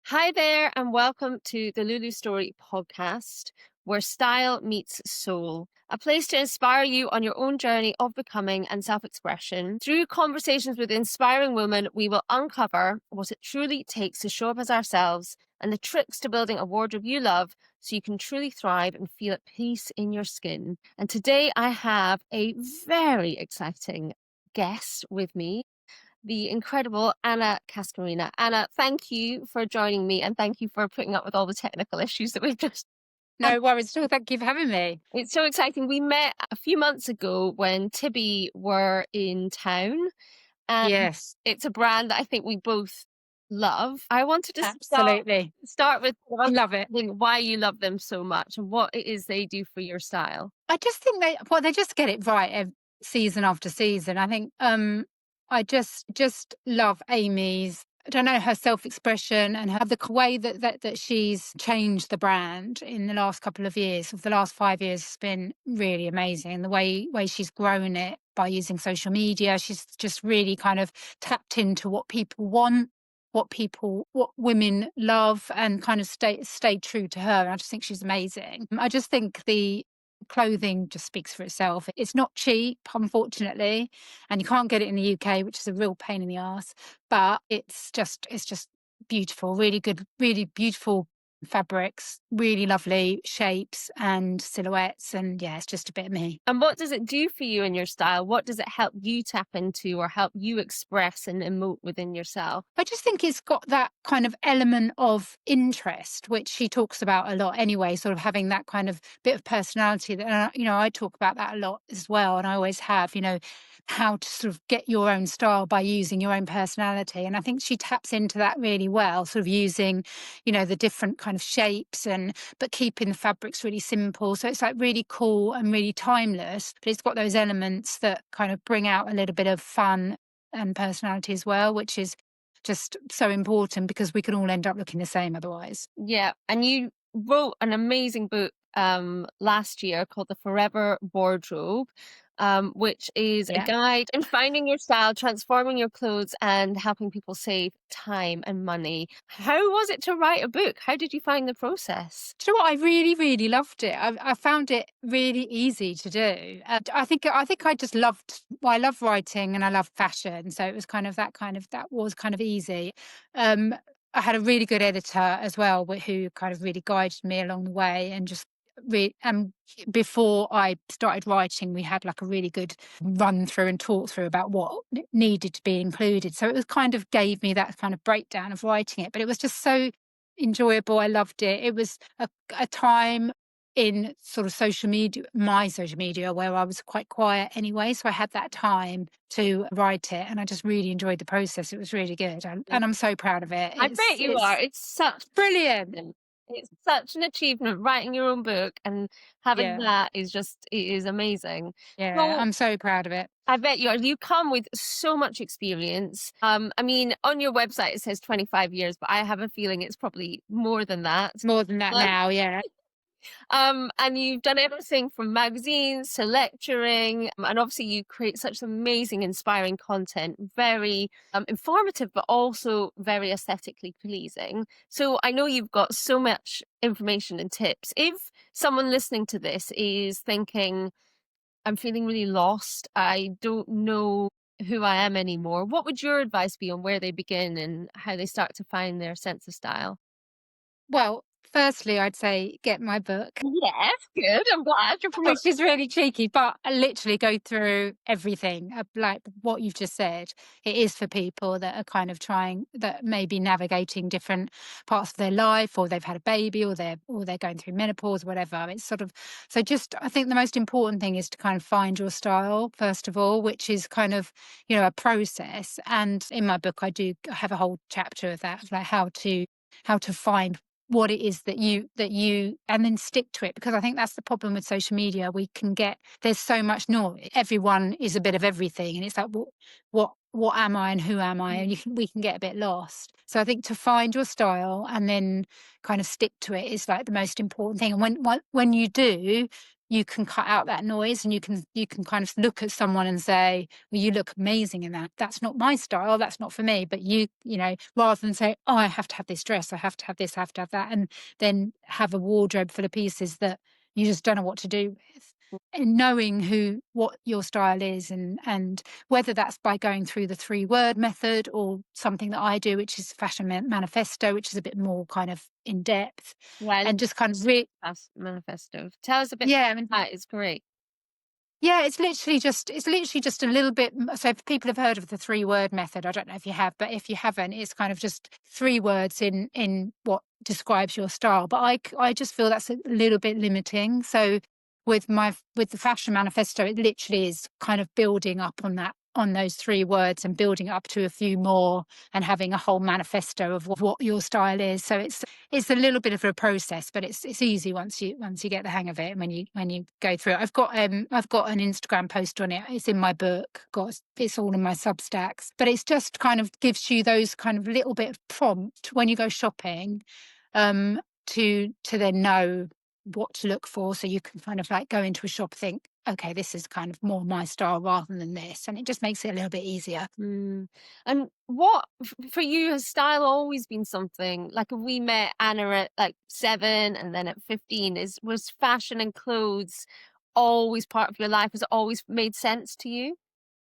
Hi there, and welcome to the Lulu Story podcast, where style meets soul, a place to inspire you on your own journey of becoming and self expression. Through conversations with inspiring women, we will uncover what it truly takes to show up as ourselves and the tricks to building a wardrobe you love so you can truly thrive and feel at peace in your skin. And today I have a very exciting guest with me, the incredible Anna Cascarina. Anna, thank you for joining me and thank you for putting up with all the technical issues that we've just had. No worries at all. Thank you for having me. It's so exciting. We met a few months ago when Tibby were in town, and Yes, it's a brand that I think we both love. I wanted to absolutely. start with Love it. understanding why you love them so much and what it is they do for your style. I just think they just get it right season after season. I think I just love Amy's. I don't know, her self-expression and the way that she's changed the brand in the last couple of years. Of the last 5 years has been really amazing. The way she's grown it by using social media, she's just really kind of tapped into what people want, what women love, and kind of stayed true to her. And I just think she's amazing. I just think the clothing just speaks for itself. It's not cheap, unfortunately, and you can't get it in the UK, which is a real pain in the ass. But it's just beautiful, really good, really beautiful fabrics, really lovely shapes and silhouettes, and yeah, it's just a bit of me. And what does it do for you in your style? What does it help you tap into or help you express and emote within yourself? I just think it's got that kind of element of interest, which she talks about a lot anyway, sort of having that kind of bit of personality that, I talk about that a lot as well. And I always have, how to sort of get your own style by using your own personality. And I think she taps into that really well, sort of using, the different kind of shapes but keeping the fabrics really simple. So it's like really cool and really timeless, but it's got those elements that kind of bring out a little bit of fun and personality as well, which is just so important because we can all end up looking the same otherwise. Yeah, and you wrote an amazing book last year called The Forever Wardrobe, which is a Yeah. guide in finding your style, transforming your clothes, and helping people save time and money. How was it to write a book? How did you find the process? Do you know what? I really, really loved it. I found it really easy to do. And I think I just loved. Well, I love writing and I love fashion, so it was that was kind of easy. Um, I had a really good editor as well, who kind of really guided me along the way and just before I started writing, we had like a really good run through and talk through about what needed to be included. So it was kind of gave me that kind of breakdown of writing it, but it was just so enjoyable. I loved it. It was a time in sort of my social media, where I was quite quiet anyway. So I had that time to write it and I just really enjoyed the process. It was really good. And I'm so proud of it. I bet you are. It's brilliant. It's such an achievement writing your own book and having Yeah. that it is amazing. Yeah. So I'm so proud of it. I bet you are. You come with so much experience. I mean, on your website it says 25 years, but I have a feeling it's probably more than that. More than that Um, now, yeah. and you've done everything from magazines to lecturing, and obviously you create such amazing, inspiring content, very informative, but also very aesthetically pleasing. So I know you've got so much information and tips. If someone listening to this is thinking, I'm feeling really lost, I don't know who I am anymore, what would your advice be on where they begin and how they start to find their sense of style? Well, firstly, I'd say get my book, Yes, good. I'm glad you're promoting. which is really cheeky, but I literally go through everything, like what you've just said. It is for people that are kind of that may be navigating different parts of their life, or they've had a baby, or they're going through menopause, whatever. It's sort of so. Just I think the most important thing is to kind of find your style first of all, which is kind of a process. And in my book, I have a whole chapter of that, like how to find what it is that you and then stick to it, because I think that's the problem with social media. There's so much noise. Everyone is a bit of everything, and it's like what am I and who am I, and we can get a bit lost. So I think to find your style and then kind of stick to it is like the most important thing. And when you do, you can cut out that noise, and you can kind of look at someone and say, well, you look amazing in that. That's not my style, that's not for me. But you know, rather than say, oh, I have to have this dress, I have to have this, I have to have that, and then have a wardrobe full of pieces that you just don't know what to do with. And knowing what your style is, and whether that's by going through the 3-word method, or something that I do, which is fashion manifesto, which is a bit more kind of in depth, Well, and just kind of that's manifesto. Tell us a bit yeah, I mean, about it. It's great. yeah, it's literally just a little bit. So if people have heard of the 3-word method, I don't know if you have, but if you haven't, it's kind of just 3 words in what describes your style. But I just feel that's a little bit limiting. So with the fashion manifesto, it literally is kind of building up on those 3 words, and building up to a few more, and having a whole manifesto of what your style is. So it's a little bit of a process, but it's easy once you get the hang of it, and when you go through it. I've got an Instagram post on it. It's in my book. It's all in my Substacks. But it's just kind of gives you those kind of little bit of prompt when you go shopping, to then know what to look for, so you can kind of like go into a shop, think, okay, this is kind of more my style rather than this, and it just makes it a little bit easier. Mm. And what for you has style always been something like if we met Anna at like 7 and then at 15 is was fashion and clothes always part of your life? Has it always made sense to you?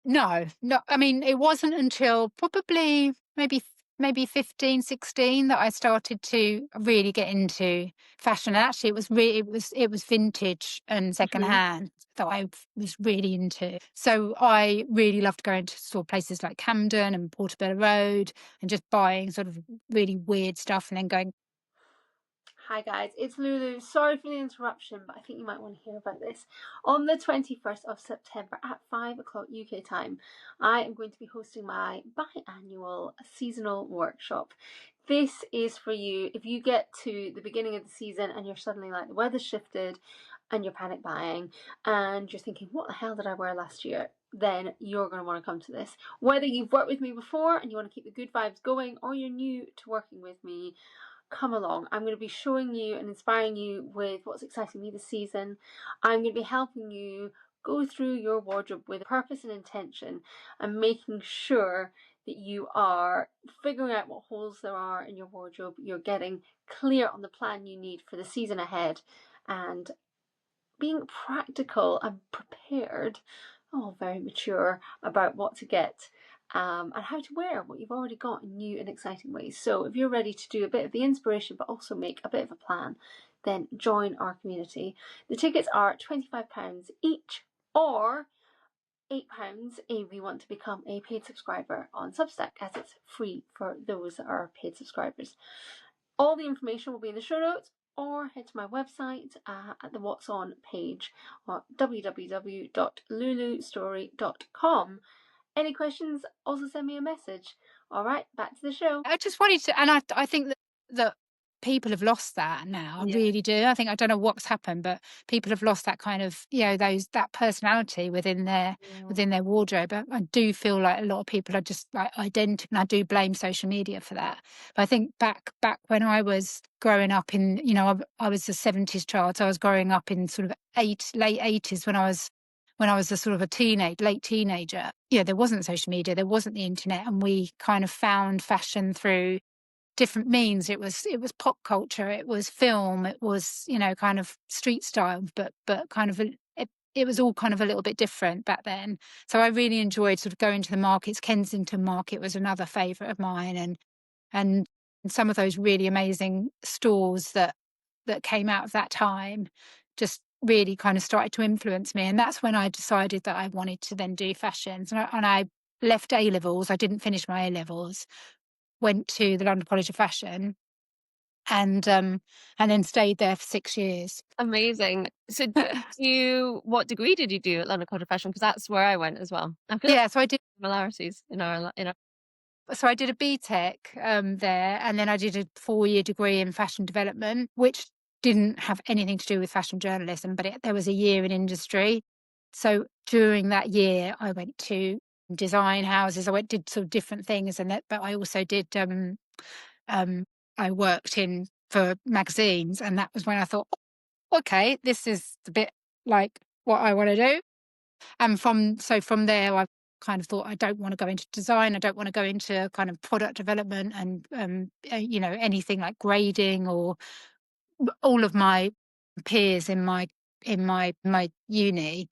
No, no. I mean, it wasn't until probably maybe 15, 16 that I started to really get into fashion. And actually, it was vintage and Mhm. secondhand that I was really into. So I really loved going to sort of places like Camden and Portobello Road, and just buying sort of really weird stuff, and then going. Hi guys, it's Lulu. Sorry for the interruption, but I think you might want to hear about this. On the 21st of September at 5 o'clock UK time, I am going to be hosting my biannual seasonal workshop. This is for you if you get to the beginning of the season and you're suddenly like, the weather's shifted and you're panic buying and you're thinking, what the hell did I wear last year? Then you're going to want to come to this. Whether you've worked with me before and you want to keep the good vibes going, or you're new to working with me, come along. I'm going to be showing you and inspiring you with what's exciting me this season. I'm going to be helping you go through your wardrobe with purpose and intention, and making sure that you are figuring out what holes there are in your wardrobe. You're getting clear on the plan you need for the season ahead, and being practical and prepared, oh, very mature, about what to get, and how to wear what you've already got in new and exciting ways. So if you're ready to do a bit of the inspiration but also make a bit of a plan, then join our community. The tickets are £25 each, or £8 if you want to become a paid subscriber on Substack, as it's free for those that are paid subscribers. All the information will be in the show notes, or head to my website at the What's On page at www.lulustory.com. Any questions, also send me a message. All right, back to the show. I just wanted to, and I think that people have lost that now. I Yeah. really do. I don't know what's happened, but people have lost that kind of, that personality within their wardrobe. I do feel like a lot of people are just like identical, and I do blame social media for that. But I think back when I was growing up in, I was a 70s child, so I was growing up in sort of late 80s, when I was a sort of late teenager. Yeah, there wasn't social media, there wasn't the internet, and we kind of found fashion through different means. It was pop culture, it was film, it was, kind of street style, but kind of it was all kind of a little bit different back then. So I really enjoyed sort of going to the markets. Kensington Market was another favourite of mine, and some of those really amazing stores that came out of that time just really kind of started to influence me. And that's when I decided that I wanted to then do fashions. And I left A levels. I didn't finish my A levels. Went to the London College of Fashion, and then stayed there for 6 years. Amazing. So what degree did you do at London College of Fashion? Because that's where I went as well. I feel like Yeah, similarities in our I did a BTEC there, and then I did a 4-year degree in fashion development, which didn't have anything to do with fashion journalism, but there was a year in industry. So during that year, I went to design houses. Did sort of different things, but I also did. Um, I worked for magazines, and that was when I thought, okay, this is a bit like what I want to do. And from there, I kind of thought I don't want to go into design. I don't want to go into kind of product development and anything like grading or all of my peers in my uni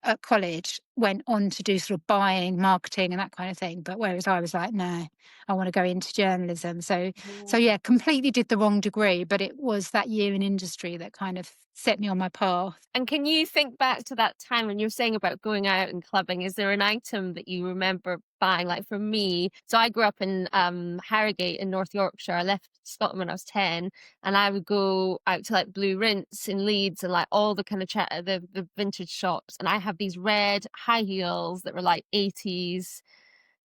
at college went on to do sort of buying, marketing, and that kind of thing. But whereas I was like, no, I want to go into journalism. So yeah, completely did the wrong degree. But it was that year in industry that kind of set me on my path. And can you think back to that time when you're saying about going out and clubbing? Is there an item that you remember buying? Like for me, so I grew up in Harrogate in North Yorkshire. I left Scotland when I was 10, and I would go out to like Blue Rinse in Leeds and like all the kind of the vintage shops. And I have these red high heels that were like 80s,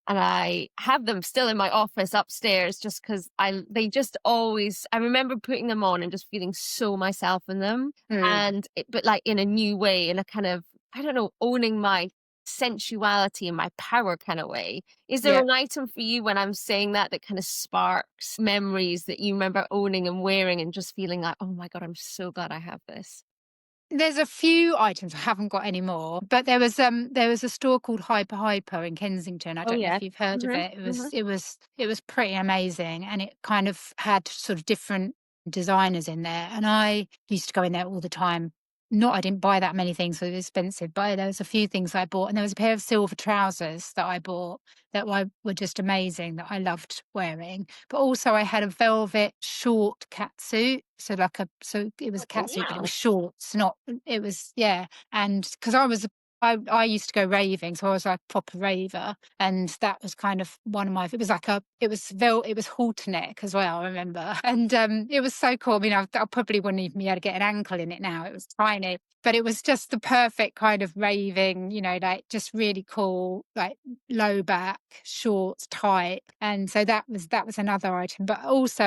and I have them still in my office upstairs just because they just always, I remember putting them on and just feeling so myself in them. Mm, But like in a new way, in a kind of, I don't know, owning my sensuality and my power kind of way. Is there yeah. an item for you when I'm saying that kind of sparks memories that you remember owning and wearing and just feeling like, oh my God, I'm so glad I have this? There's a few items I haven't got anymore, but there was a store called Hyper Hyper in Kensington. I Oh don't know yeah. if you've heard of Hmm. it. It Hmm. was it was it was pretty amazing, and it kind of had sort of different designers in there. And I used to go in there all the time. Not I didn't buy that many things, so it was expensive, but there was a few things I bought, and there was a pair of silver trousers that I bought that were just amazing that I loved wearing. But also I had a velvet short cat suit. So it was a cat Oh suit, but it was wow. shorts, not it was yeah. And because I used to go raving, so I was like a proper raver, and that was kind of one of my. It was like it was halter neck as well. I remember, and it was so cool. I mean, I probably wouldn't even be able to get an ankle in it now. It was tiny, but it was just the perfect kind of raving. Like just really cool, like low back, shorts, tight, and so that was another item. But also,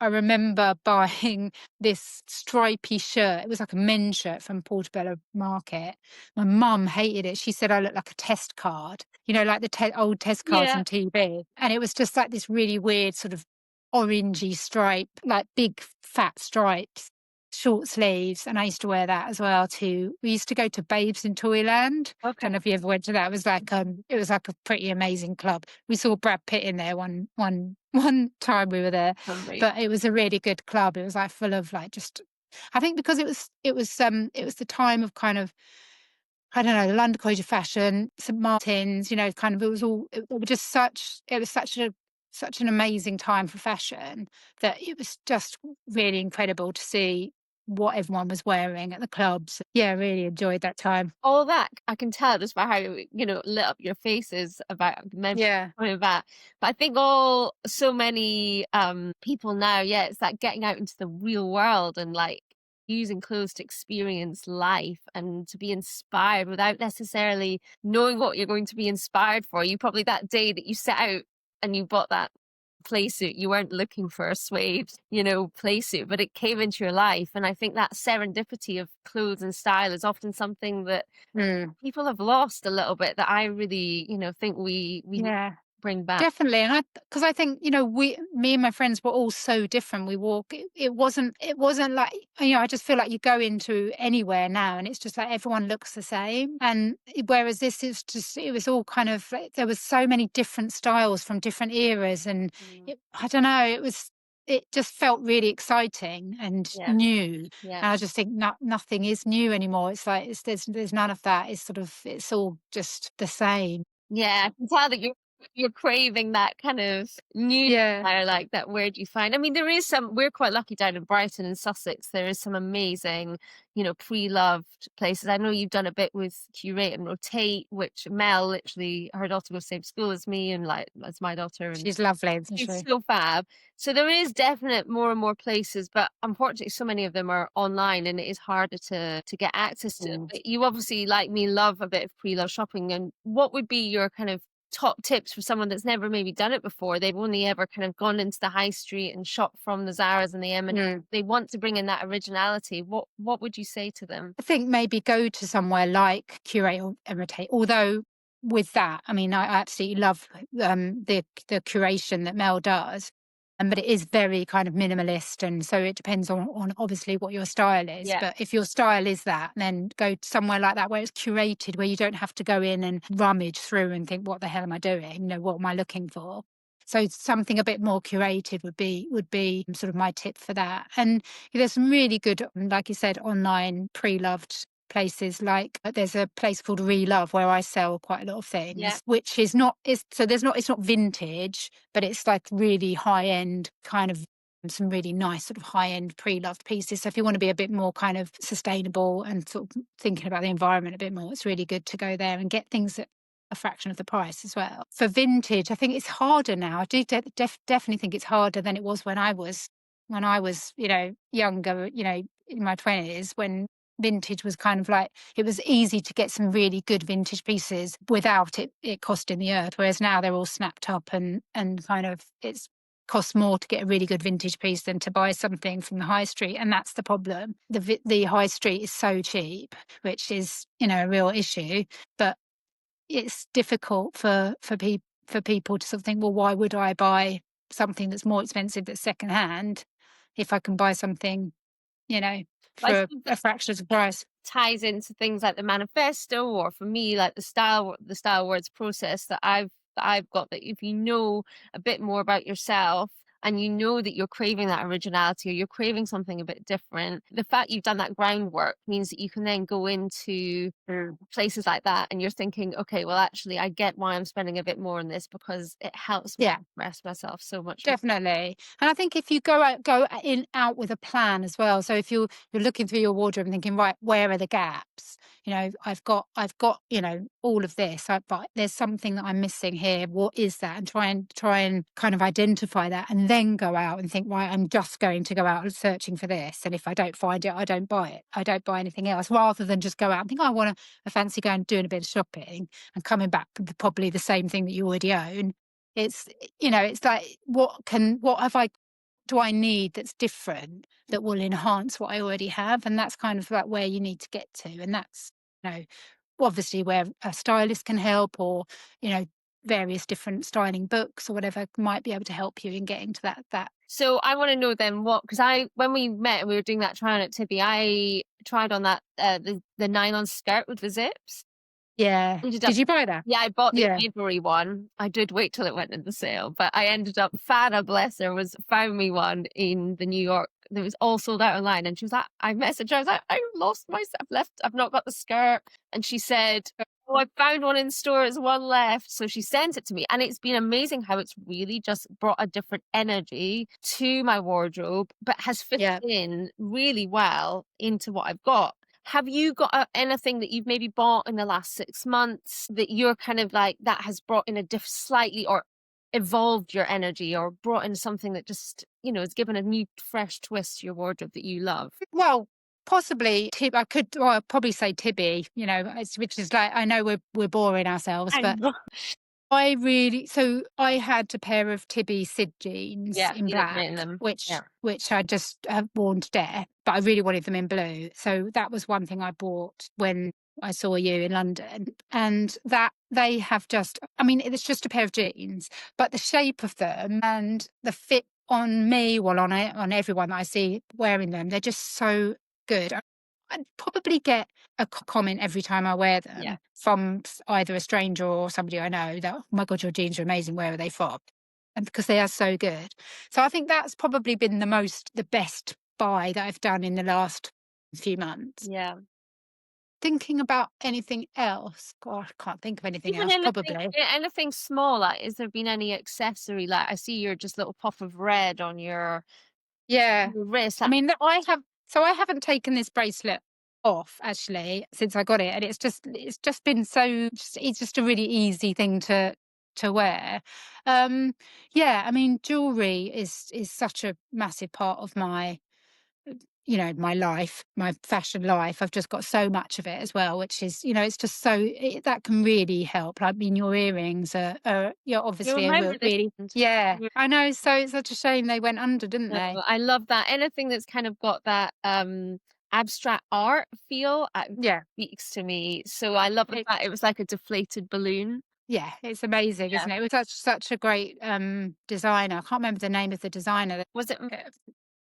I remember buying this stripy shirt. It was like a men's shirt from Portobello Market. My mum hated it. She said I looked like a test card, like the old test cards Yeah. on TV. And it was just like this really weird sort of orangey stripe, like big fat stripes, short sleeves. And I used to wear that as well too. We used to go to Babes in Toyland. Okay. Don't know if you ever went to that. It was like a pretty amazing club. We saw Brad Pitt in there one time we were there, Lovely. but it was a really good club. It was like full of like just I think because it was the time of kind of I don't know, London College of Fashion, St Martin's, kind of it was such an amazing time for fashion that it was just really incredible to see what everyone was wearing at the clubs. Yeah, I really enjoyed that time. All that I can tell just by how lit up your faces about memories Yeah. coming back. But I think all so many people now, yeah, it's that getting out into the real world and like using clothes to experience life and to be inspired without necessarily knowing what you're going to be inspired for. You probably that day that you set out and you bought that play suit, you weren't looking for a suede, play suit, but it came into your life. And I think that serendipity of clothes and style is often something that Mm. people have lost a little bit that I really, think we need to Yeah. bring back. Definitely, and because I think me and my friends were all so different. We walk. It wasn't like I just feel like you go into anywhere now, and it's just like everyone looks the same. And whereas this is just it was all kind of there was so many different styles from different eras, and Mm. I don't know. It just felt really exciting and Yeah, new. yeah, And I just think nothing is new anymore. It's like there's none of that. It's all just the same. yeah. I can tell that you're craving that kind of new Yeah. style, like that. Where do you find? I mean, there is some. We're quite lucky down in Brighton and Sussex. There is some amazing, pre-loved places. I know you've done a bit with Curate and Rotate, which Mel, literally, her daughter goes same school as me, and like as my daughter, and She's lovely, isn't it's she? so fab. So there is definite more and more places, but unfortunately so many of them are online and it is harder to get access to. Mm. But you obviously, like me, love a bit of pre-love shopping. And what would be your kind of top tips for someone that's never maybe done it before? They've only ever kind of gone into the high street and shopped from the Zaras and the M, and Mm. they want to bring in that originality. What would you say to them? I think maybe go to somewhere like Curate or Imitate. Although with that, I mean, I absolutely love the curation that Mel does. but it is very kind of minimalist, and so it depends on obviously what your style is. Yeah. But if your style is that, then go somewhere like that where it's curated, where you don't have to go in and rummage through and think, what the hell am I doing? You know, what am I looking for? So something a bit more curated would be sort of my tip for that. And there's some really good, like you said, online pre-loved places. Like there's a place called Relove where I sell quite a lot of things, Yeah. which is not is so there's not it's not vintage, but it's like really high end kind of some really nice sort of high end pre-loved pieces. So if you want to be a bit more kind of sustainable and sort of thinking about the environment a bit more, it's really good to go there and get things that a fraction of the price as well. For vintage, I think it's harder now. I do definitely think it's harder than it was when I was younger, in my 20s, when vintage was kind of like, it was easy to get some really good vintage pieces without it costing the earth. Whereas now they're all snapped up and kind of it's costs more to get a really good vintage piece than to buy something from the high street. And that's the problem. The high street is so cheap, which is, a real issue. But it's difficult for people to sort of think, well, why would I buy something that's more expensive that's secondhand if I can buy something, I for suppose a fraction of the price? ties into things like the manifesto, or for me, like the style words process that I've got, that if you know a bit more about yourself and you know that you're craving that originality or you're craving something a bit different, the fact you've done that groundwork means that you can then go into places like that and you're thinking, okay, well, actually, I get why I'm spending a bit more on this, because it helps me Yeah. express myself so much more. Definitely. And I think if you go out with a plan as well. So if you're looking through your wardrobe and thinking, right, where are the gaps? I've got, all of this, but there's something that I'm missing here. What is that? And try and kind of identify that, and then go out and think, right, I'm just going to go out and searching for this. And if I don't find it, I don't buy it. I don't buy anything else, rather than just go out and think, oh, I fancy going and doing a bit of shopping and coming back with probably the same thing that you already own. It's like, do I need that's different that will enhance what I already have? And that's kind of like where you need to get to. And that's, obviously where a stylist can help, or, various different styling books or whatever might be able to help you in getting to that. So I want to know then because when we met and we were doing that try on at Tibby, I tried on that the nylon skirt with the zips. Yeah. Ended up, Did you buy that? yeah, I bought the Yeah. ivory one. I did wait till it went in the sale, but I ended up, Fana, bless her, found me one in the New York. It was all sold out online, and she was like, I messaged her, I was like, I lost I've not got the skirt. And she said, oh, I found one in store, there's one left. So she sent it to me, and it's been amazing how it's really just brought a different energy to my wardrobe, but has fit Yeah. in really well into what I've got. Have you got anything that you've maybe bought in the last 6 months that you're kind of like, that has brought in a slightly, or evolved your energy, or brought in something that just, has given a new fresh twist to your wardrobe that you love? Well, possibly I'd probably say Tibby, which is like, I know we're boring ourselves, I but know. I had a pair of Tibby Sid jeans Yeah, in you look black, great in them. which Yeah. which I just have worn to death, but I really wanted them in blue. So that was one thing I bought when I saw you in London. And that they have just, I mean, it's just a pair of jeans, but the shape of them and the fit on me, well, on everyone that I see wearing them, they're just so good. I'd probably get a comment every time I wear them, Yeah. from either a stranger or somebody I know, that, oh my God, your jeans are amazing. Where are they from? And because they are so good. So I think that's probably been the best buy that I've done in the last few months. Yeah. Thinking about anything else, God, I can't think of anything Even else, probably. anything small, like, has there been any accessory? Like, I see your just little pop of red on your Yeah. wrist. I mean, I haven't taken this bracelet off actually since I got it, and it's just been it's just a really easy thing to wear. Yeah, I mean, jewelry is such a massive part of my my life, my fashion life. I've just got so much of it as well, which is, it's just that can really help. I mean, your earrings you're You obviously remember this. really, yeah, I know. So it's such a shame they went under, didn't No, they? I love that. Anything that's kind of got that abstract art feel Yeah. speaks to me. So I love the It, fact it was like a deflated balloon. Yeah, it's amazing, Yeah. isn't it? It was such a great designer. I can't remember the name of the designer. Was it Uh,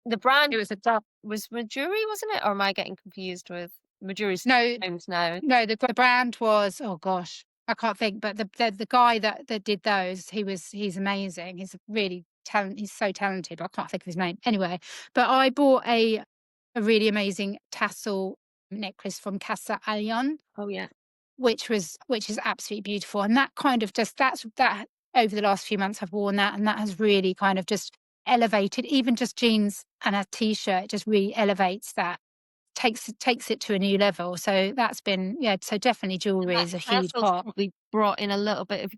the brand It was a dark. was Majuri, wasn't it? Or am I getting confused with Majuri's No, homes now? no, the brand was, oh gosh, I can't think, but the guy that did those, he's amazing. He's really he's so talented. I can't think of his name. Anyway, but I bought a really amazing tassel necklace from Casa Allion, Oh yeah. which is absolutely beautiful. And that kind of just that over the last few months I've worn that, and that has really kind of just elevated, even just jeans and a t-shirt just really elevates that, takes it to a new level. So that's been, yeah, so definitely And jewelry that is a huge tassel's part. probably brought in a little bit of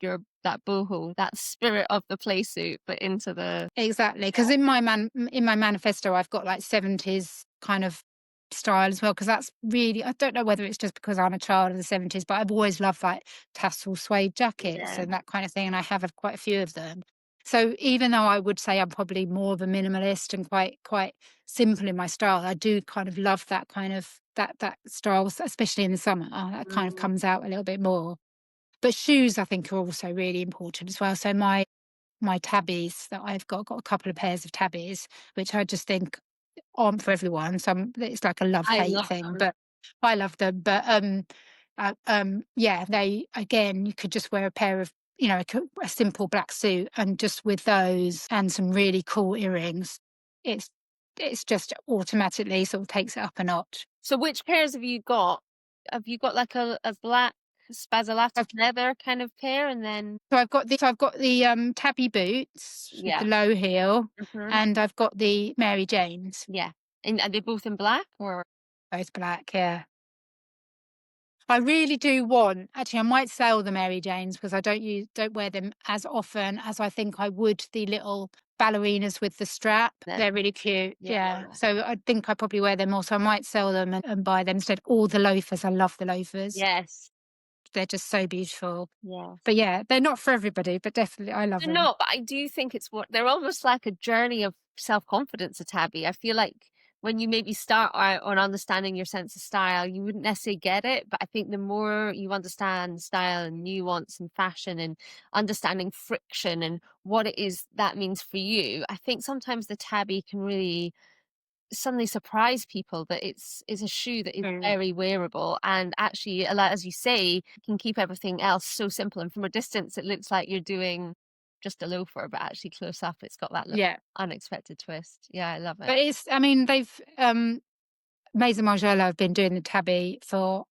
that boho, that spirit of the play suit, but into the Exactly, because in my manifesto, I've got like 70s kind of style as well. Because that's really, I don't know whether it's just because I'm a child of the 70s, but I've always loved like tassel suede jackets yeah. and that kind of thing, and I have quite a few of them. So even though I would say I'm probably more of a minimalist and quite simple in my style, I do kind of love that kind of that style, especially in the summer. That kind of Mm. comes out a little bit more. But shoes, I think, are also really important as well. So my tabbies that got a couple of pairs of tabbies, which I just think aren't for everyone. It's like a love I hate love thing, them. but I love them. But yeah, they, again, you could just wear a pair of, a simple black suit, and just with those and some really cool earrings, it's it's just automatically sort of takes it up a notch. So which pairs have you got? Have you got like a black spazzolatic I've, leather kind of pair, and then I've got the tabby boots with the yeah. low heel, Hmm. and I've got the Mary Janes, Yeah. And are they both in black or both black. Yeah. I really do want, actually, I might sell the Mary Janes because I don't wear them as often as I think I would the little ballerinas with the strap. no? They're really cute. Yeah. Yeah. So I think I probably wear them more. So I might sell them and buy them instead. All the loafers. I love the loafers. Yes. They're just so beautiful. Yes. But yeah, they're not for everybody, but definitely I love They're them. not, but I do think it's what they're almost like a journey of self-confidence, a tabby. I feel like when you maybe start out on understanding your sense of style, you wouldn't necessarily get it. But I think the more you understand style and nuance and fashion and understanding friction and what it is that means for you, I think sometimes the tabby can really suddenly surprise people that it's a shoe that is Mm. very wearable and actually as you say, can keep everything else so simple, and from a distance it looks like you're doing just a loafer, but actually close up it's got that little Yeah. unexpected twist. Yeah, I love it. But I mean, they've, Maison Margiela have been doing the tabby for,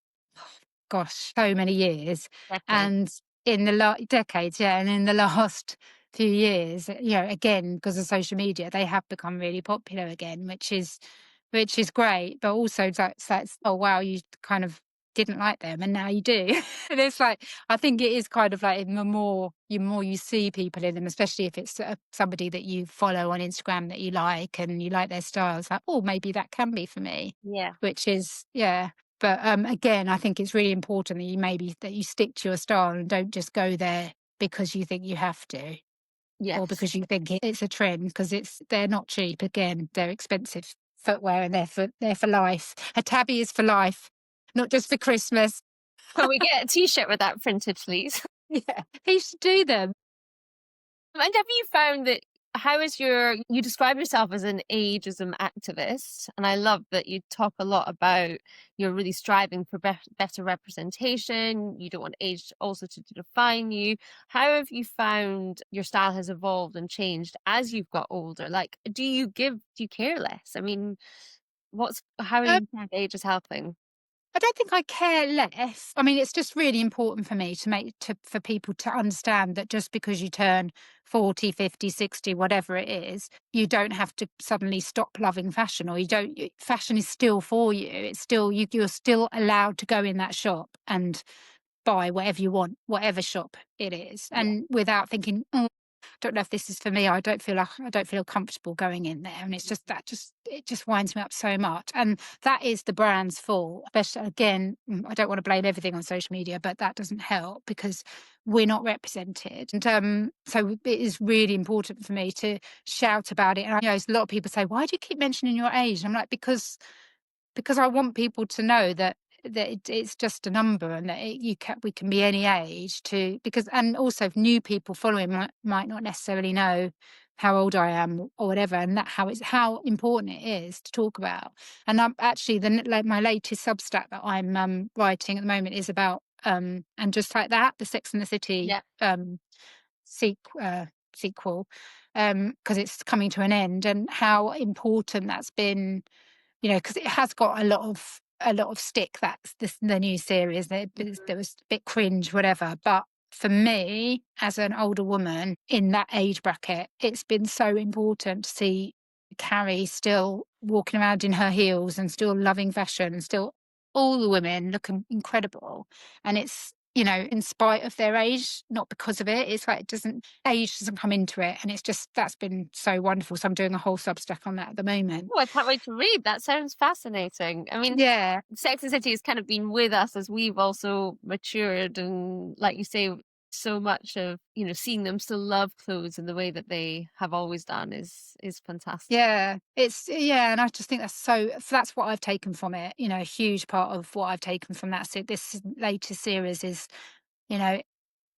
gosh, so many years. Decade. And in the decades, yeah, and in the last few years, again, because of social media, they have become really popular again, which is great. But also that's, oh wow, you kind of didn't like them and now you do. And it's like, I think it is kind of like the more you see people in them, especially if it's somebody that you follow on Instagram that you like and you like their style, it's like, oh, maybe that can be for me, Yeah. which is, yeah. But again, I think it's really important that you stick to your style and don't just go there because you think you have to, or Yes. because you think it's a trend, because they're not cheap. Again, they're expensive footwear, and they're for life. A tabby is for life, not just for Christmas. Can we get a t-shirt with that printed, please? Yeah, he should do them. And have you found that how is you describe yourself as an ageism activist, and I love that you talk a lot about you're really striving for better representation. You don't want age also to define you. How have you found your style has evolved and changed as you've got older? Like, do you care less? I mean, how are Um, you think age is helping? I don't think I care less. I mean, it's just really important for me for people to understand that just because you turn 40, 50, 60, whatever it is, you don't have to suddenly stop loving fashion, or fashion is still for you. It's still, you're still allowed to go in that shop and buy whatever you want, whatever shop it is, Yeah. and without thinking, oh, don't know if this is for me. I don't feel comfortable going in there. And it's just it just winds me up so much. And that is the brand's fault. Especially, again, I don't want to blame everything on social media, but that doesn't help because we're not represented. And so it is really important for me to shout about it. And I know a lot of people say, why do you keep mentioning your age? And I'm like, because I want people to know that it's just a number, and that we can be any age because, and also new people following might not necessarily know how old I am or whatever, and that how important it is to talk about. And I'm actually my latest Substack that I'm writing at the moment is about and just like that, the Sex and the City sequel, because it's coming to an end, and how important that's been, because it has got a lot of stick. That's the new series. There was a bit cringe, whatever. But for me, as an older woman in that age bracket, it's been so important to see Carrie still walking around in her heels and still loving fashion, and still all the women looking incredible. And it's, in spite of their age, not because of it. It's like age doesn't come into it. And that's been so wonderful. So I'm doing a whole Substack on that at the moment. Oh, I can't wait to read. That sounds fascinating. I mean, yeah, Sex and City has kind of been with us as we've also matured, and like you say, so much of seeing them still love clothes in the way that they have always done is fantastic. Yeah, and I just think so that's what I've taken from it. A huge part of what I've taken from this latest series is,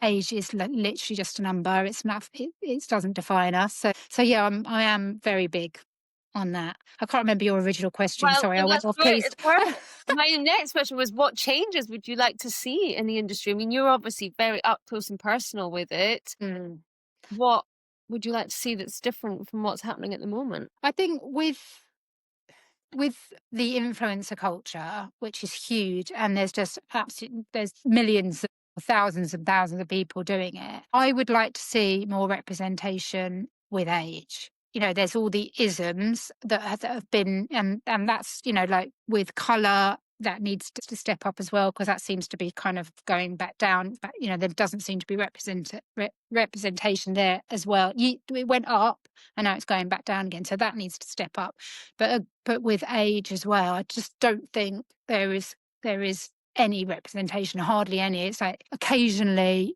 age is literally just a number. It's not, it doesn't define us. So yeah, I am very big on that. I can't remember your original question. Well, Sorry, I went that's off great. piece. It's perfect. My next question was, what changes would you like to see in the industry? I mean, you're obviously very up close and personal with it. Mm. What would you like to see that's different from what's happening at the moment? I think with the influencer culture, which is huge, and there's millions, thousands and thousands of people doing it. I would like to see more representation with age. There's all the isms that have been, and that's, like with colour, that needs to step up as well, because that seems to be kind of going back down. But there doesn't seem to be representation there as well. It went up, and now it's going back down again. So that needs to step up. But with age as well, I just don't think there is any representation, hardly any. It's like occasionally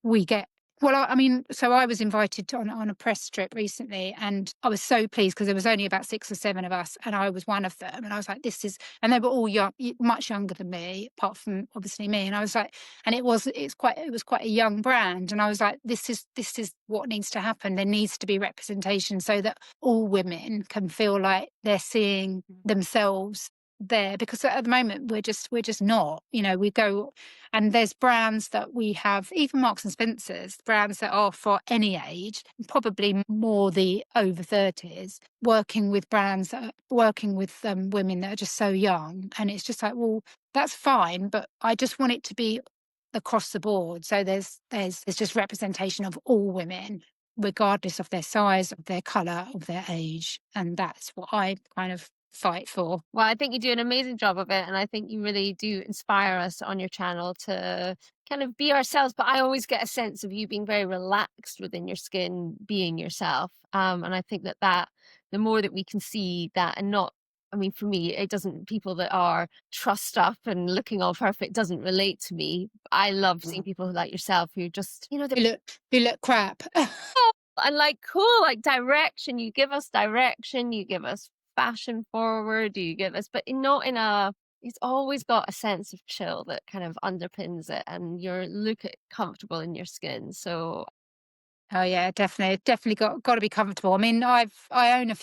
we get. Well, I mean, so I was invited on a press trip recently, and I was so pleased because there was only about 6 or 7 of us, and I was one of them. And I was like, and they were all young, much younger than me, apart from obviously me. And I was like, and it was quite a young brand, and I was like, this is what needs to happen. There needs to be representation so that all women can feel like they're seeing themselves there, because at the moment we're just not. We go, and there's brands that we have, even Marks and Spencer's, brands that are for any age, probably more the over 30s, working with women that are just so young. And it's just like, well, that's fine, but I just want it to be across the board. So there's just representation of all women, regardless of their size, of their colour, of their age. And that's what I kind of fight for. Well, I think you do an amazing job of it, and I think you really do inspire us on your channel to kind of be ourselves. But I always get a sense of you being very relaxed within your skin, being yourself. And I think that the more that we can see that, and not, I mean, for me, it doesn't, people that are trussed up and looking all perfect doesn't relate to me. I love seeing people like yourself who just, who look crap. and like cool, like direction. You give us direction, you give us fashion forward, you give us, but not in a, it's always got a sense of chill that kind of underpins it, and you're comfortable in your skin. So Oh yeah, definitely got to be comfortable. I mean, I own a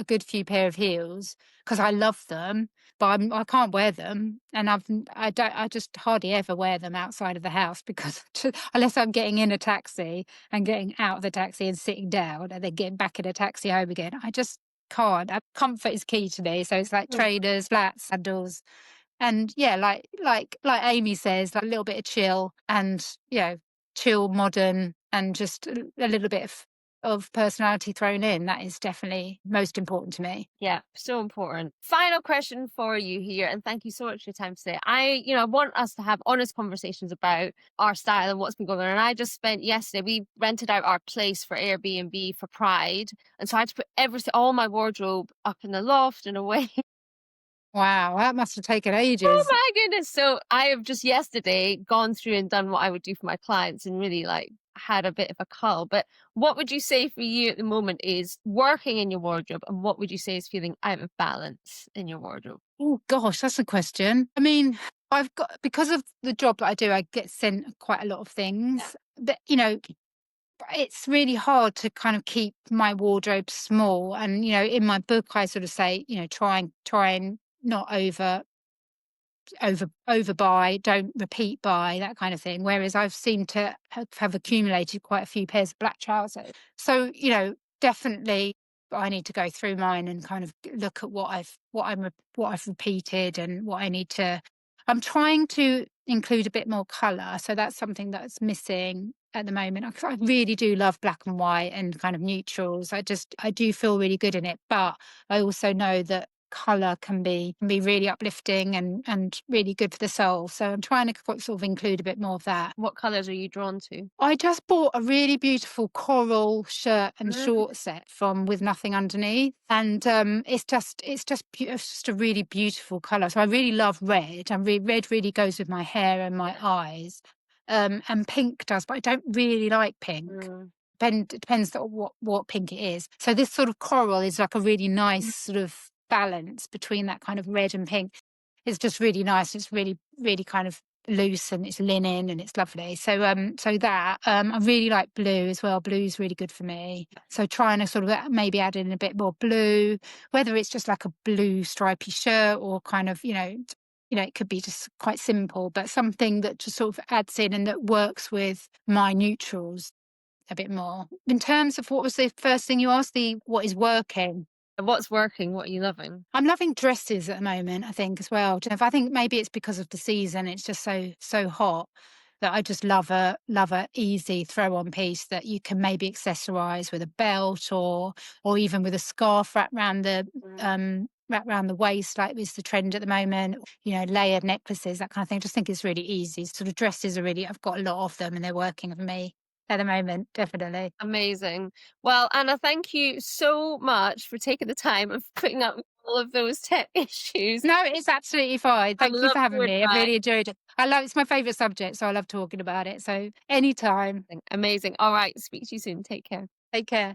good few pair of heels because I love them, but I can't wear them, and I just hardly ever wear them outside of the house, because unless I'm getting in a taxi and getting out of the taxi and sitting down and then getting back in a taxi home again, I just can't. Comfort is key to me, so it's like trainers, flats, sandals. And yeah, like Amy says, like a little bit of chill, and chill, modern, and just a little bit of personality thrown in. That is definitely most important to me. yeah, so important. Final question for you here, and thank you so much for your time today. I want us to have honest conversations about our style and what's been going on. And I just spent yesterday, we rented out our place for Airbnb for Pride, and so I had to put all my wardrobe up in the loft and away. Wow, that must have taken Oh ages. my goodness. So I have just yesterday gone through and done what I would do for my clients, and really like had a bit of a cull. But what would you say for you at the moment is working in your wardrobe, and what would you say is feeling out of balance in your wardrobe? Oh gosh, that's a question. I mean, I've got, because of the job that I do, I get sent quite a lot of things. But it's really hard to kind of keep my wardrobe small. And in my book, I sort of say, try and not overbuy, don't repeat buy, that kind of thing. Whereas I've seemed to have accumulated quite a few pairs of black trousers. So, definitely I need to go through mine and kind of look at what I've repeated and what I need to. I'm trying to include a bit more colour. So that's something that's missing at the moment. I really do love black and white and kind of neutrals. I do feel really good in it. But I also know that colour can be really uplifting and really good for the soul. So I'm trying to sort of include a bit more of that. What colours are you drawn to? I just bought a really beautiful coral shirt and Mm. short set from With Nothing Underneath, and it's just a really beautiful colour. So I really love red, and red really goes with my hair and my eyes, and pink does, but I don't really like pink. Mm. It depends on what pink it is. So this sort of coral is like a really nice sort of balance between that kind of red and pink. It's just really nice. It's really, really kind of loose, and it's linen and it's lovely. So I really like blue as well. Blue's really good for me. So trying to sort of maybe add in a bit more blue, whether it's just like a blue stripy shirt or kind of, it could be just quite simple, but something that just sort of adds in and that works with my neutrals a bit more. In terms of what was the first thing you asked, what is working? And what's working? What are you loving? I'm loving dresses at the moment, I think, as well. I think maybe it's because of the season. It's just so hot that I just love a easy throw on piece that you can maybe accessorize with a belt or even with a scarf wrapped around the waist, like is the trend at the moment. Layered necklaces, that kind of thing. I just think it's really easy. Sort of dresses I've got a lot of them and they're working for me at the moment, definitely. Amazing. Well, Anna, thank you so much for taking the time and putting up with all of those tech issues. No, it's absolutely fine. I Thank you love for having your me. I've advice. really enjoyed it. It's my favourite subject, so I love talking about it. So anytime. Amazing. All right. Speak to you soon. Take care. Take care.